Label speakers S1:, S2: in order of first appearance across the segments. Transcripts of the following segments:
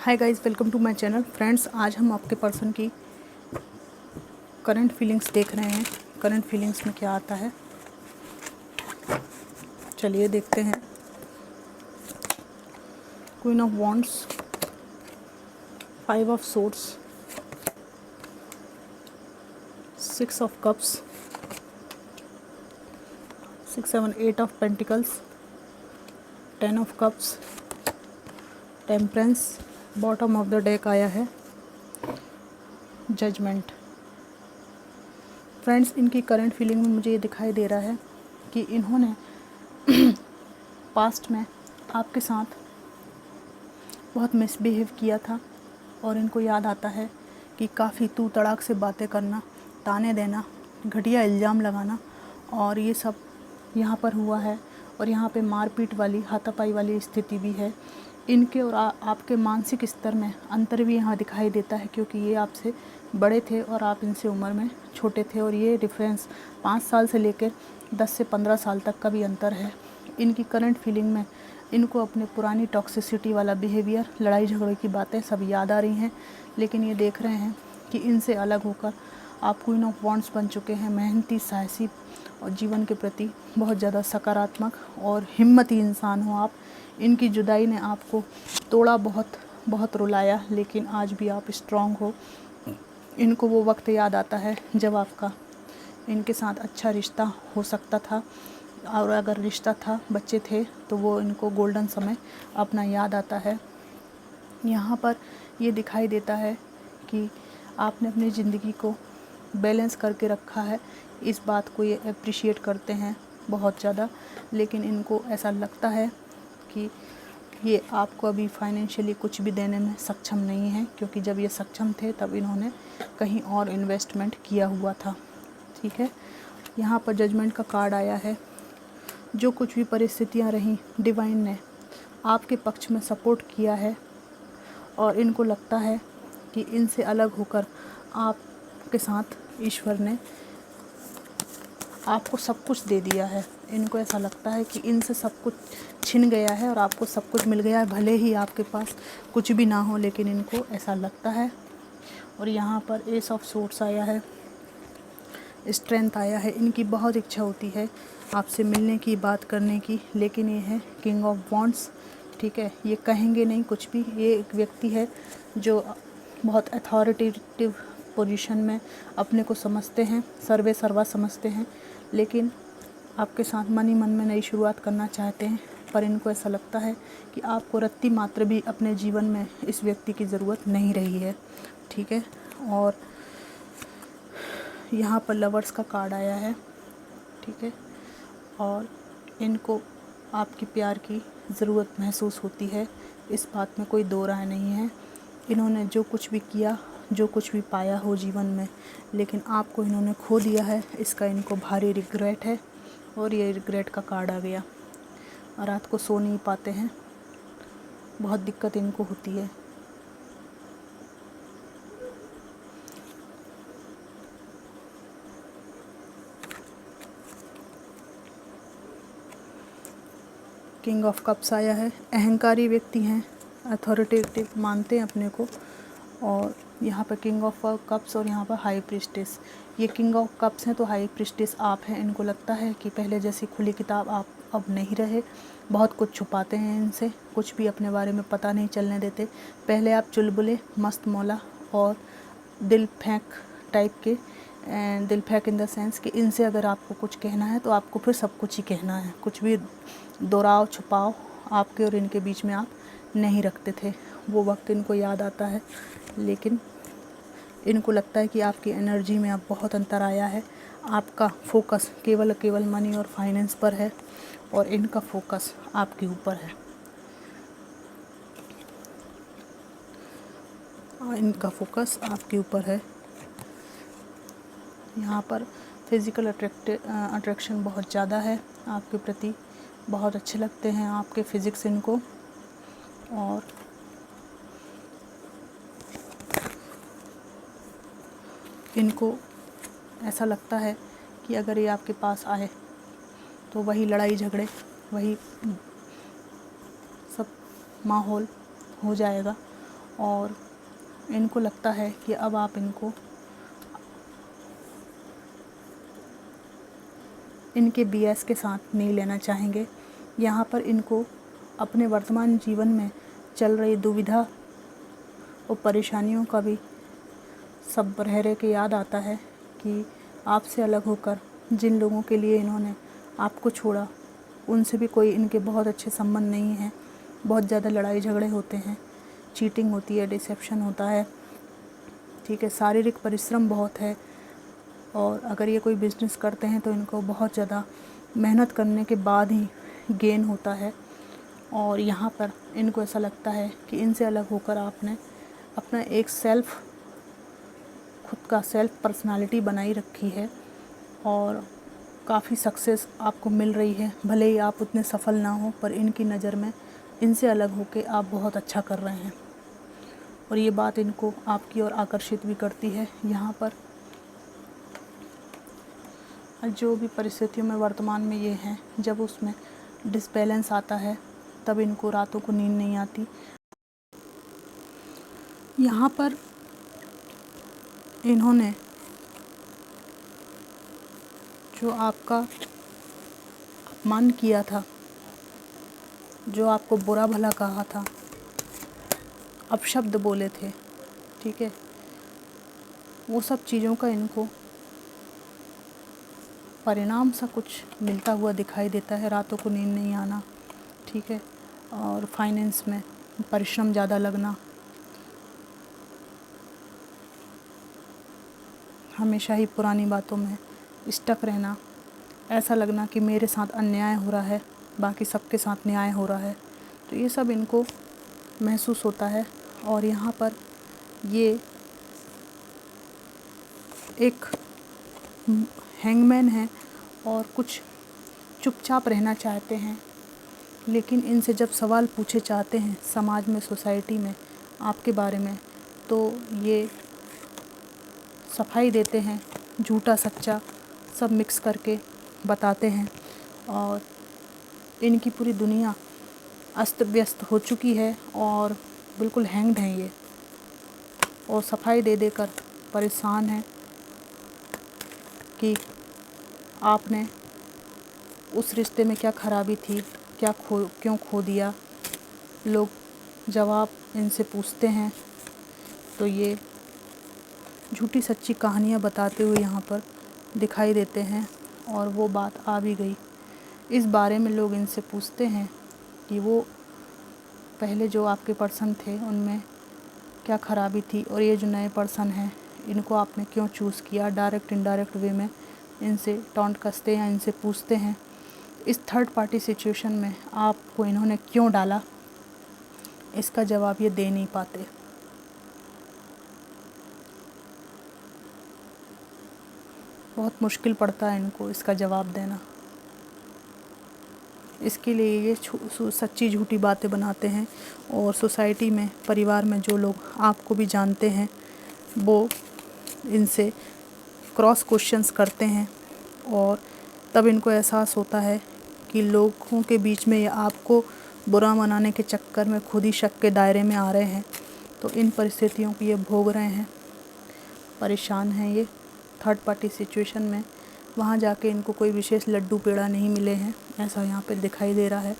S1: Hi guys, welcome to my channel. Friends, आज हम आपके पर्सन की करंट फीलिंग्स देख रहे हैं। करंट फीलिंग्स में क्या आता है, चलिए देखते हैं। Queen of wands, 5 of swords, 6 of cups, 6 7 8 of pentacles, 10 of cups, temperance. Bottom of the deck आया है जजमेंट। फ्रेंड्स, इनकी करंट फीलिंग में मुझे ये दिखाई दे रहा है कि इन्होंने पास्ट में आपके साथ बहुत मिसबिहेव किया था और इनको याद आता है कि काफ़ी तू तड़ाक से बातें करना, ताने देना, घटिया इल्ज़ाम लगाना और ये सब यहाँ पर हुआ है। और यहाँ पे मारपीट वाली, हाथापाई वाली स्थिति भी है। इनके और आपके मानसिक स्तर में अंतर भी यहाँ दिखाई देता है, क्योंकि ये आपसे बड़े थे और आप इनसे उम्र में छोटे थे। और ये डिफरेंस 5 साल से लेकर 10 से 15 साल तक का भी अंतर है। इनकी करंट फीलिंग में इनको अपने पुरानी टॉक्सिसिटी वाला बिहेवियर, लड़ाई झगड़े की बातें सब याद आ रही हैं। लेकिन ये देख रहे हैं कि इनसे अलग होकर आप क्वीन ऑफ वॉन्ड्स बन चुके हैं। मेहनती, साहसी और जीवन के प्रति बहुत ज़्यादा सकारात्मक और हिम्मती इंसान हो आप। इनकी जुदाई ने आपको तोड़ा, बहुत रुलाया, लेकिन आज भी आप स्ट्रॉन्ग हो। इनको वो वक्त याद आता है जब आपका इनके साथ अच्छा रिश्ता हो सकता था, और अगर रिश्ता था, बच्चे थे, तो वो इनको गोल्डन समय अपना याद आता है। यहाँ पर ये दिखाई देता है कि आपने अपनी ज़िंदगी को बैलेंस करके रखा है। इस बात को ये अप्रिशिएट करते हैं बहुत ज़्यादा। लेकिन इनको ऐसा लगता है कि ये आपको अभी फाइनेंशियली कुछ भी देने में सक्षम नहीं है, क्योंकि जब ये सक्षम थे तब इन्होंने कहीं और इन्वेस्टमेंट किया हुआ था। ठीक है, यहाँ पर जजमेंट का कार्ड आया है। जो कुछ भी परिस्थितियाँ रहीं, डिवाइन ने आपके पक्ष में सपोर्ट किया है और इनको लगता है कि इनसे अलग होकर आपके साथ ईश्वर ने आपको सब कुछ दे दिया है। इनको ऐसा लगता है कि इनसे सब कुछ छिन गया है और आपको सब कुछ मिल गया है, भले ही आपके पास कुछ भी ना हो, लेकिन इनको ऐसा लगता है। और यहाँ पर एस ऑफ सोर्ड्स आया है, स्ट्रेंथ आया है। इनकी बहुत इच्छा होती है आपसे मिलने की, बात करने की, लेकिन ये है किंग ऑफ वॉन्ड्स। ठीक है, ये कहेंगे नहीं कुछ भी। ये एक व्यक्ति है जो बहुत अथॉरिटेटिव पोजीशन में अपने को समझते हैं, सर्वे सर्वा समझते हैं, लेकिन आपके साथ मन ही मन में नई शुरुआत करना चाहते हैं। पर इनको ऐसा लगता है कि आपको रत्ती मात्र भी अपने जीवन में इस व्यक्ति की ज़रूरत नहीं रही है। ठीक है, और यहाँ पर लवर्स का कार्ड आया है। ठीक है, और इनको आपकी प्यार की ज़रूरत महसूस होती है, इस बात में कोई दो राय नहीं है। इन्होंने जो कुछ भी किया, जो कुछ भी पाया हो जीवन में, लेकिन आपको इन्होंने खो दिया है, इसका इनको भारी रिग्रेट है। और ये रिग्रेट का कार्ड आ गया। और रात को सो नहीं पाते हैं, बहुत दिक्कत इनको होती है। किंग ऑफ कप्स आया है। अहंकारी व्यक्ति हैं, अथॉरिटेटिव मानते हैं अपने को। और यहाँ पर किंग ऑफ कप्स और यहाँ पर हाई प्रीस्टेस। ये किंग ऑफ कप्स हैं तो हाई प्रीस्टेस आप हैं। इनको लगता है कि पहले जैसी खुली किताब आप अब नहीं रहे, बहुत कुछ छुपाते हैं इनसे, कुछ भी अपने बारे में पता नहीं चलने देते। पहले आप चुलबुले, मस्त मौला और दिल फेंक टाइप के, दिल फेंक इन द सेंस कि इनसे अगर आपको कुछ कहना है तो आपको फिर सब कुछ ही कहना है, कुछ भी दोहराव छुपाव आपके और इनके बीच में आप नहीं रखते थे। वो वक्त इनको याद आता है, लेकिन इनको लगता है कि आपकी एनर्जी में अब बहुत अंतर आया है। आपका फोकस केवल मनी और फाइनेंस पर है और इनका फोकस आपके ऊपर है। इनका फोकस आपके ऊपर है। यहाँ पर फिज़िकल अट्रैक्शन बहुत ज़्यादा है आपके प्रति, बहुत अच्छे लगते हैं आपके फिज़िक्स इनको। और इनको ऐसा लगता है कि अगर ये आपके पास आए तो वही लड़ाई झगड़े, वही सब माहौल हो जाएगा और इनको लगता है कि अब आप इनके BS के साथ नहीं लेना चाहेंगे। यहाँ पर इनको अपने वर्तमान जीवन में चल रही दुविधा और परेशानियों का भी सब रह के याद आता है कि आपसे अलग होकर जिन लोगों के लिए इन्होंने आपको छोड़ा, उनसे भी कोई इनके बहुत अच्छे संबंध नहीं हैं। बहुत ज़्यादा लड़ाई झगड़े होते हैं, चीटिंग होती है, डिसेप्शन होता है, ठीक है, शारीरिक परिश्रम बहुत है। और अगर ये कोई बिज़नेस करते हैं तो इनको बहुत ज़्यादा मेहनत करने के बाद ही गेन होता है। और यहाँ पर इनको ऐसा लगता है कि इनसे अलग होकर आपने अपना एक खुद का सेल्फ पर्सनालिटी बनाई रखी है और काफ़ी सक्सेस आपको मिल रही है। भले ही आप उतने सफल ना हो, पर इनकी नज़र में इनसे अलग होके आप बहुत अच्छा कर रहे हैं और ये बात इनको आपकी ओर आकर्षित भी करती है। यहाँ पर जो भी परिस्थितियों में वर्तमान में ये हैं, जब उसमें डिसबैलेंस आता है तब इनको रातों को नींद नहीं आती। यहाँ पर इन्होंने जो आपका अपमान किया था, जो आपको बुरा भला कहा था, अपशब्द बोले थे, ठीक है, वो सब चीज़ों का इनको परिणाम सा कुछ मिलता हुआ दिखाई देता है। रातों को नींद नहीं आना, ठीक है, और फाइनेंस में परिश्रम ज़्यादा लगना, हमेशा ही पुरानी बातों में स्टक रहना, ऐसा लगना कि मेरे साथ अन्याय हो रहा है, बाकी सबके साथ न्याय हो रहा है। तो ये सब इनको महसूस होता है। और यहाँ पर ये एक हैंगमैन है और कुछ चुपचाप रहना चाहते हैं, लेकिन इनसे जब सवाल पूछे जाते हैं समाज में, सोसाइटी में आपके बारे में, तो ये सफाई देते हैं, झूठा सच्चा सब मिक्स करके बताते हैं। और इनकी पूरी दुनिया अस्त व्यस्त हो चुकी है और बिल्कुल हैंग्ड हैं ये, और सफाई दे देकर परेशान हैं कि आपने उस रिश्ते में क्या खराबी थी, क्यों खो दिया। लोग जवाब इनसे पूछते हैं तो ये झूठी सच्ची कहानियाँ बताते हुए यहाँ पर दिखाई देते हैं। और वो बात आ भी गई, इस बारे में लोग इनसे पूछते हैं कि वो पहले जो आपके पर्सन थे उनमें क्या खराबी थी, और ये जो नए पर्सन हैं इनको आपने क्यों चूज़ किया। डायरेक्ट इनडायरेक्ट वे में इनसे टॉन्ट कसते हैं, इनसे पूछते हैं। इस थर्ड पार्टी सिचुएशन में आपको इन्होंने क्यों डाला, इसका जवाब ये दे नहीं पाते। बहुत मुश्किल पड़ता है इनको इसका जवाब देना। इसके लिए ये सच्ची झूठी बातें बनाते हैं और सोसाइटी में, परिवार में जो लोग आपको भी जानते हैं, वो इनसे क्रॉस क्वेश्चंस करते हैं। और तब इनको एहसास होता है कि लोगों के बीच में ये आपको बुरा मनाने के चक्कर में खुद ही शक के दायरे में आ रहे हैं। तो इन परिस्थितियों को ये भोग रहे हैं, परेशान हैं ये थर्ड पार्टी सिचुएशन में। वहाँ जाके इनको कोई विशेष लड्डू पेड़ा नहीं मिले हैं, ऐसा यहाँ पे दिखाई दे रहा है।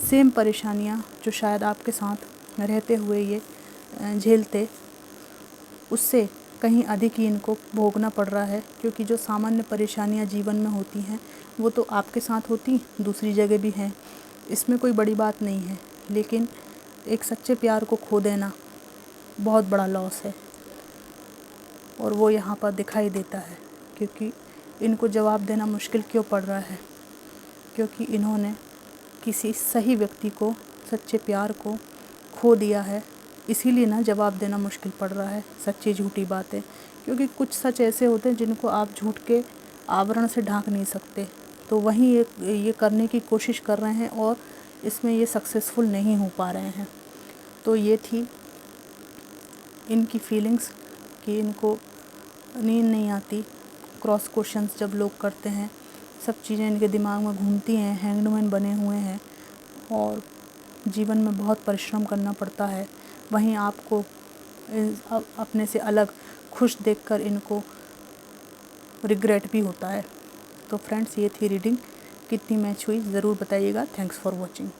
S1: सेम परेशानियाँ जो शायद आपके साथ रहते हुए ये झेलते, उससे कहीं अधिक ही इनको भोगना पड़ रहा है। क्योंकि जो सामान्य परेशानियाँ जीवन में होती हैं वो तो आपके साथ होती दूसरी जगह भी हैं, इसमें कोई बड़ी बात नहीं है। लेकिन एक सच्चे प्यार को खो देना बहुत बड़ा लॉस है, और वो यहाँ पर दिखाई देता है। क्योंकि इनको जवाब देना मुश्किल क्यों पड़ रहा है, क्योंकि इन्होंने किसी सही व्यक्ति को, सच्चे प्यार को खो दिया है। इसीलिए ना जवाब देना मुश्किल पड़ रहा है, सच्ची झूठी बातें। क्योंकि कुछ सच ऐसे होते हैं जिनको आप झूठ के आवरण से ढांक नहीं सकते। तो वहीं ये करने की कोशिश कर रहे हैं और इसमें ये सक्सेसफुल नहीं हो पा रहे हैं। तो ये थी इनकी फीलिंग्स कि इनको नींद नहीं आती, क्रॉस क्वेश्चंस जब लोग करते हैं, सब चीज़ें इनके दिमाग में घूमती हैं, हैंगमैन बने हुए हैं और जीवन में बहुत परिश्रम करना पड़ता है। वहीं आपको अपने से अलग खुश देखकर इनको रिग्रेट भी होता है। तो फ्रेंड्स, ये थी रीडिंग। कितनी मैच हुई ज़रूर बताइएगा। Thanks for watching.